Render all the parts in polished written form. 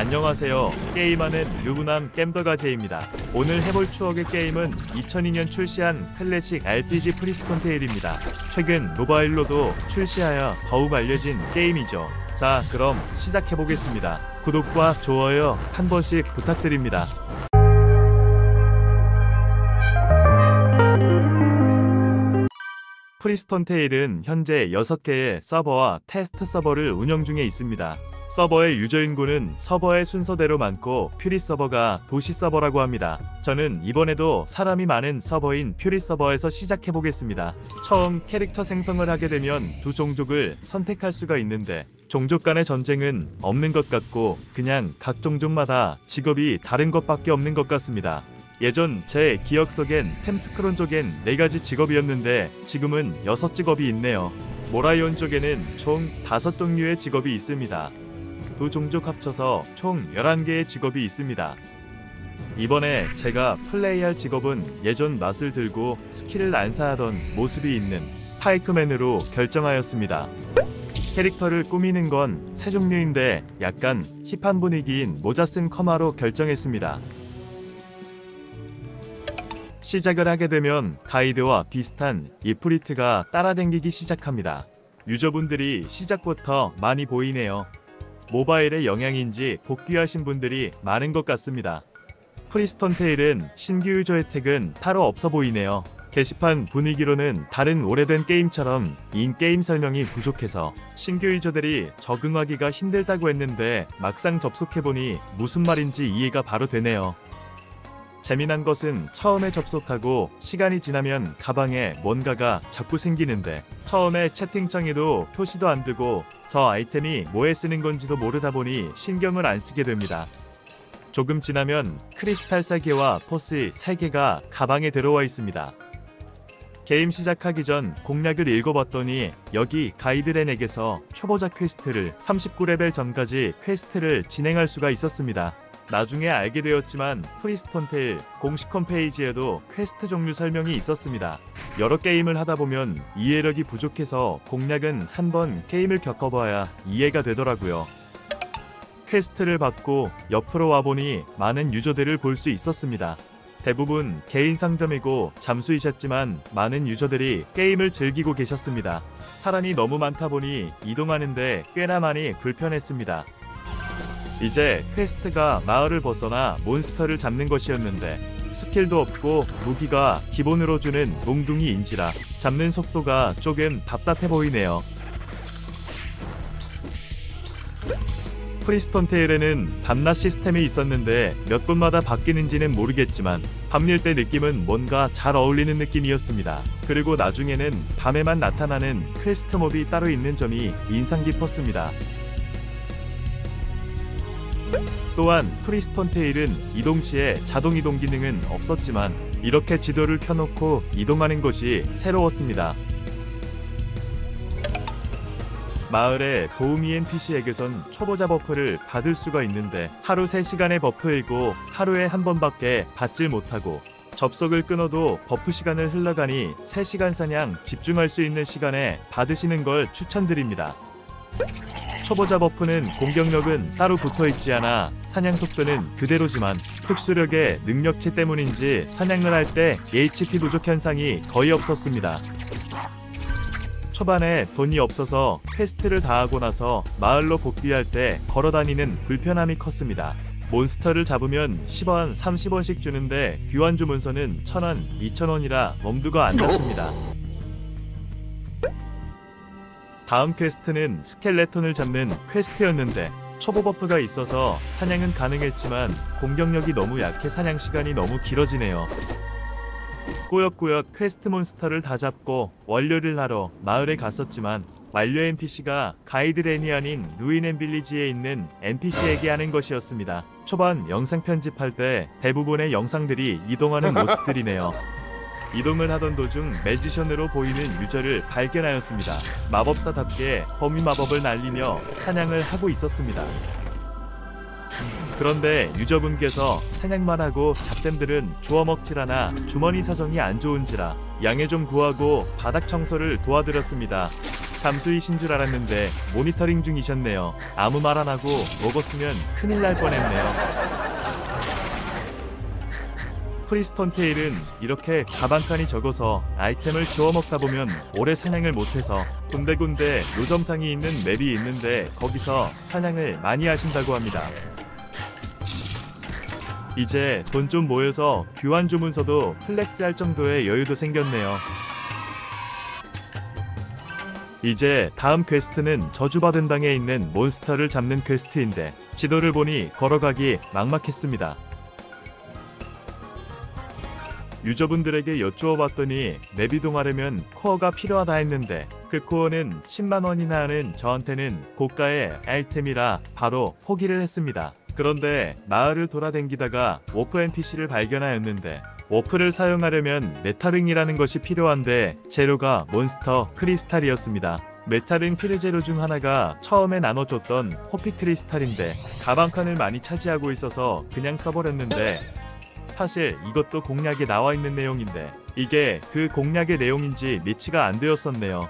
안녕하세요. 게임하는 유부남 겜더가제입니다. 오늘 해볼 추억의 게임은 2002년 출시한 클래식 RPG 프리스톤 테일입니다. 최근 모바일로도 출시하여 더욱 알려진 게임이죠. 자, 그럼 시작해보겠습니다. 구독과 좋아요 한 번씩 부탁드립니다. 프리스톤 테일은 현재 6개의 서버와 테스트 서버를 운영 중에 있습니다. 서버의 유저 인구는 서버의 순서대로 많고 퓨리 서버가 도시 서버라고 합니다. 저는 이번에도 사람이 많은 서버인 퓨리 서버에서 시작해보겠습니다. 처음 캐릭터 생성을 하게 되면 두 종족을 선택할 수가 있는데 종족 간의 전쟁은 없는 것 같고 그냥 각 종족마다 직업이 다른 것밖에 없는 것 같습니다. 예전 제 기억 속엔 템스크론 쪽엔 4가지 직업이었는데 지금은 6직업이 있네요. 모라이온 쪽에는 총 5종류의 직업이 있습니다. 두 종족 합쳐서 총 11개의 직업이 있습니다. 이번에 제가 플레이할 직업은 예전 낫을 들고 스킬을 안사하던 모습이 있는 파이크맨으로 결정하였습니다. 캐릭터를 꾸미는 건 세 종류인데 약간 힙한 분위기인 모자 쓴 커마로 결정했습니다. 시작을 하게 되면 가이드와 비슷한 이프리트가 따라다니기 시작합니다. 유저분들이 시작부터 많이 보이네요. 모바일의 영향인지 복귀하신 분들이 많은 것 같습니다. 프리스톤 테일은 신규 유저 혜택은 따로 없어 보이네요. 게시판 분위기로는 다른 오래된 게임처럼 인게임 설명이 부족해서 신규 유저들이 적응하기가 힘들다고 했는데 막상 접속해보니 무슨 말인지 이해가 바로 되네요. 재미난 것은 처음에 접속하고 시간이 지나면 가방에 뭔가가 자꾸 생기는데 처음에 채팅창에도 표시도 안 뜨고 저 아이템이 뭐에 쓰는 건지도 모르다 보니 신경을 안 쓰게 됩니다. 조금 지나면 크리스탈 3개와 포스 3개가 가방에 들어와 있습니다. 게임 시작하기 전 공략을 읽어봤더니 여기 가이드랜에게서 초보자 퀘스트를 39레벨 전까지 퀘스트를 진행할 수가 있었습니다. 나중에 알게 되었지만 프리스톤 테일 공식 홈페이지에도 퀘스트 종류 설명이 있었습니다. 여러 게임을 하다보면 이해력이 부족해서 공략은 한번 게임을 겪어봐야 이해가 되더라고요. 퀘스트를 받고 옆으로 와보니 많은 유저들을 볼 수 있었습니다. 대부분 개인 상점이고 잠수이셨지만 많은 유저들이 게임을 즐기고 계셨습니다. 사람이 너무 많다 보니 이동하는데 꽤나 많이 불편했습니다. 이제 퀘스트가 마을을 벗어나 몬스터를 잡는 것이었는데 스킬도 없고 무기가 기본으로 주는 몽둥이인지라 잡는 속도가 조금 답답해 보이네요. 프리스톤 테일에는 밤낮 시스템이 있었는데 몇 분마다 바뀌는지는 모르겠지만 밤일 때 느낌은 뭔가 잘 어울리는 느낌이었습니다. 그리고 나중에는 밤에만 나타나는 퀘스트 몹이 따로 있는 점이 인상 깊었습니다. 또한 프리스톤 테일은 이동치에 자동 이동 기능은 없었지만 이렇게 지도를 켜놓고 이동하는 것이 새로웠습니다. 마을의 도우미 NPC에게선 초보자 버프를 받을 수가 있는데 하루 3시간의 버프이고 하루에 한 번밖에 받질 못하고 접속을 끊어도 버프 시간을 흘러가니 3시간 사냥 집중할 수 있는 시간에 받으시는 걸 추천드립니다. 초보자 버프는 공격력은 따로 붙어있지 않아 사냥 속도는 그대로지만 특수력의 능력치 때문인지 사냥을 할 때 HP 부족 현상이 거의 없었습니다. 초반에 돈이 없어서 퀘스트를 다 하고 나서 마을로 복귀할 때 걸어다니는 불편함이 컸습니다. 몬스터를 잡으면 10원, 30원씩 주는데 귀환 주문서는 1000원, 2000원이라 엄두가 안 났습니다. 다음 퀘스트는 스켈레톤을 잡는 퀘스트였는데 초보 버프가 있어서 사냥은 가능했지만 공격력이 너무 약해 사냥 시간이 너무 길어지네요. 꾸역꾸역 퀘스트 몬스터를 다 잡고 원료를 하러 마을에 갔었지만 완료 NPC가 가이드랜이 아닌 루인앤빌리지에 있는 NPC에게 하는 것이었습니다. 초반 영상 편집할 때 대부분의 영상들이 이동하는 모습들이네요. 이동을 하던 도중 매지션으로 보이는 유저를 발견하였습니다. 마법사답게 범위 마법을 날리며 사냥을 하고 있었습니다. 그런데 유저분께서 사냥만 하고 잡템들은 주워 먹질 않아 주머니 사정이 안 좋은지라 양해 좀 구하고 바닥 청소를 도와드렸습니다. 잠수이신 줄 알았는데 모니터링 중이셨네요. 아무 말 안 하고 먹었으면 큰일 날 뻔했네요. 프리스톤 테일은 이렇게 가방칸이 적어서 아이템을 주워 먹다 보면 오래 사냥을 못해서 군데군데 노점상이 있는 맵이 있는데 거기서 사냥을 많이 하신다고 합니다. 이제 돈 좀 모여서 교환 주문서도 플렉스할 정도의 여유도 생겼네요. 이제 다음 퀘스트는 저주받은 땅에 있는 몬스터를 잡는 퀘스트인데 지도를 보니 걸어가기 막막했습니다. 유저분들에게 여쭈어봤더니 맵 이동하려면 코어가 필요하다 했는데 그 코어는 10만원이나 하는 저한테는 고가의 아이템이라 바로 포기를 했습니다. 그런데 마을을 돌아댕기다가 워프 NPC를 발견하였는데 워프를 사용하려면 메탈링이라는 것이 필요한데 재료가 몬스터 크리스탈이었습니다. 메탈링 필요재료 중 하나가 처음에 나눠줬던 호피 크리스탈인데 가방칸을 많이 차지하고 있어서 그냥 써버렸는데 사실 이것도 공략에 나와 있는 내용인데 이게 그 공략의 내용인지 매치가 안 되었었네요.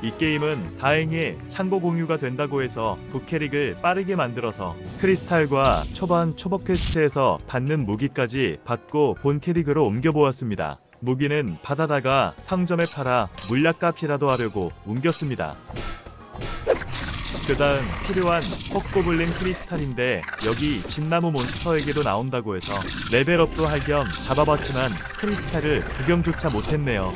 이 게임은 다행히 창고 공유가 된다고 해서 부캐릭을 빠르게 만들어서 크리스탈과 초반 초보 퀘스트에서 받는 무기까지 받고 본 캐릭으로 옮겨보았습니다. 무기는 받아다가 상점에 팔아 물약값이라도 하려고 옮겼습니다. 그 다음 필요한 헛고블린 크리스탈인데 여기 진나무 몬스터에게도 나온다고 해서 레벨업도 할 겸 잡아봤지만 크리스탈을 구경조차 못했네요.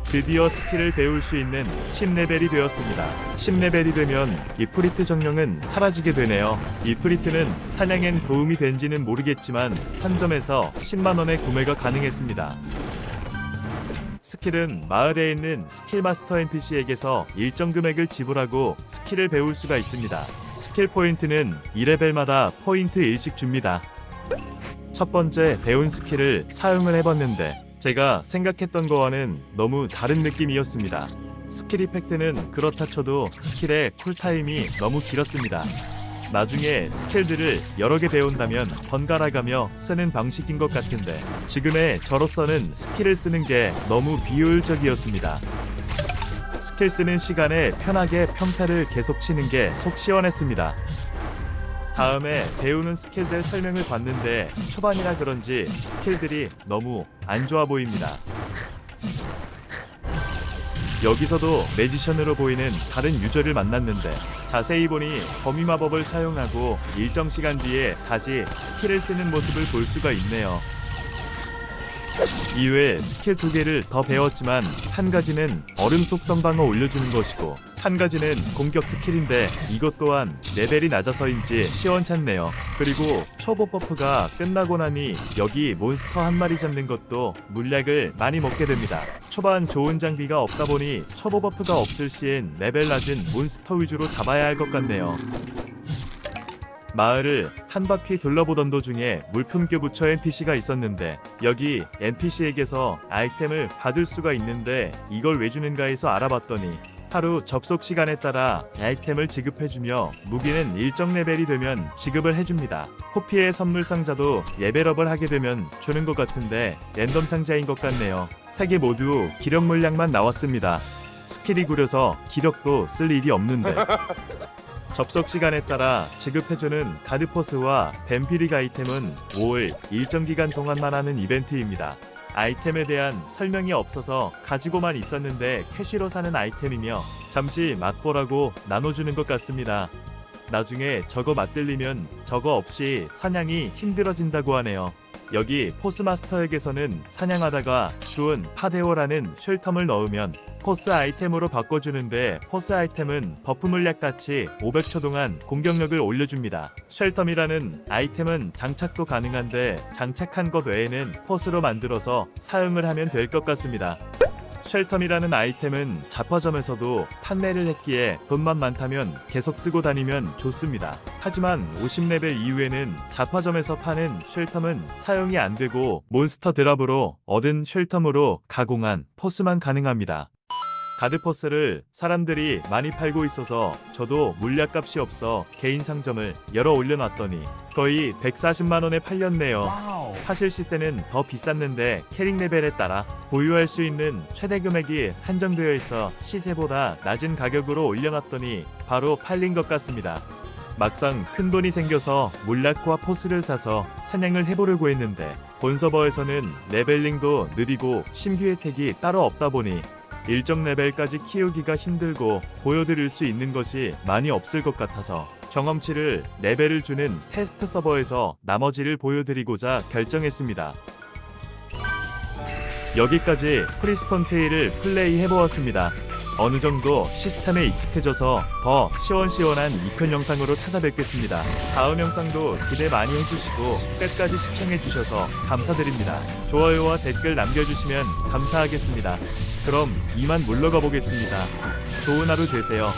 드디어 스킬을 배울 수 있는 10레벨이 되었습니다. 10레벨이 되면 이프리트 정령은 사라지게 되네요. 이프리트는 사냥엔 도움이 된지는 모르겠지만 상점에서 10만원에 구매가 가능했습니다. 스킬은 마을에 있는 스킬마스터 NPC에게서 일정 금액을 지불하고 스킬을 배울 수가 있습니다. 스킬 포인트는 2레벨마다 포인트 1씩 줍니다. 첫 번째 배운 스킬을 사용을 해봤는데 제가 생각했던 거와는 너무 다른 느낌이었습니다. 스킬 이펙트는 그렇다 쳐도 스킬의 쿨타임이 너무 길었습니다. 나중에 스킬들을 여러 개 배운다면 번갈아가며 쓰는 방식인 것 같은데 지금의 저로서는 스킬을 쓰는 게 너무 비효율적이었습니다. 스킬 쓰는 시간에 편하게 평타를 계속 치는 게 속 시원했습니다. 다음에 배우는 스킬들 설명을 봤는데 초반이라 그런지 스킬들이 너무 안 좋아 보입니다. 여기서도 매지션으로 보이는 다른 유저를 만났는데 자세히 보니 범위 마법을 사용하고 일정 시간 뒤에 다시 스킬을 쓰는 모습을 볼 수가 있네요. 이외에 스킬 2개를 더 배웠지만 한 가지는 얼음 속 선방어 올려주는 것이고 한 가지는 공격 스킬인데 이것 또한 레벨이 낮아서인지 시원찮네요. 그리고 초보 버프가 끝나고 나니 여기 몬스터 한 마리 잡는 것도 물약을 많이 먹게 됩니다. 초반 좋은 장비가 없다 보니 초보 버프가 없을 시엔 레벨 낮은 몬스터 위주로 잡아야 할 것 같네요. 마을을 한 바퀴 둘러보던 도중에 물품교 부처 NPC가 있었는데 여기 NPC에게서 아이템을 받을 수가 있는데 이걸 왜 주는가 해서 알아봤더니 하루 접속 시간에 따라 아이템을 지급해주며 무기는 일정 레벨이 되면 지급을 해줍니다. 호피의 선물 상자도 레벨업을 하게 되면 주는 것 같은데 랜덤 상자인 것 같네요. 3개 모두 기력 물량만 나왔습니다. 스킬이 구려서 기력도 쓸 일이 없는데 접속 시간에 따라 지급해주는 가드포스와 뱀피릭 아이템은 5월 일정 기간 동안만 하는 이벤트입니다. 아이템에 대한 설명이 없어서 가지고만 있었는데 캐시로 사는 아이템이며 잠시 맛보라고 나눠주는 것 같습니다. 나중에 저거 맛들리면 저거 없이 사냥이 힘들어진다고 하네요. 여기 포스마스터에게서는 사냥하다가 주운 파데오라는 쉘텀을 넣으면 포스 아이템으로 바꿔주는데 포스 아이템은 버프 물약같이 500초 동안 공격력을 올려줍니다. 쉘텀이라는 아이템은 장착도 가능한데 장착한 것 외에는 포스로 만들어서 사용을 하면 될 것 같습니다. 쉘텀이라는 아이템은 잡화점에서도 판매를 했기에 돈만 많다면 계속 쓰고 다니면 좋습니다. 하지만 50레벨 이후에는 잡화점에서 파는 쉘텀은 사용이 안되고 몬스터 드랍으로 얻은 쉘텀으로 가공한 포스만 가능합니다. 가드포스를 사람들이 많이 팔고 있어서 저도 물약값이 없어 개인 상점을 열어 올려놨더니 거의 140만원에 팔렸네요. 사실 시세는 더 비쌌는데 캐릭 레벨에 따라 보유할 수 있는 최대 금액이 한정되어 있어 시세보다 낮은 가격으로 올려놨더니 바로 팔린 것 같습니다. 막상 큰돈이 생겨서 몰락과 포스를 사서 사냥을 해보려고 했는데 본 서버에서는 레벨링도 느리고 신규 혜택이 따로 없다 보니 일정 레벨까지 키우기가 힘들고 보여드릴 수 있는 것이 많이 없을 것 같아서 경험치를 레벨을 주는 테스트 서버에서 나머지를 보여드리고자 결정했습니다. 여기까지 프리스폰 테일을 플레이해보았습니다. 어느정도 시스템에 익숙해져서 더 시원시원한 2편 영상으로 찾아뵙겠습니다. 다음 영상도 기대 많이 해주시고 끝까지 시청해주셔서 감사드립니다. 좋아요와 댓글 남겨주시면 감사하겠습니다. 그럼 이만 물러가 보겠습니다. 좋은 하루 되세요.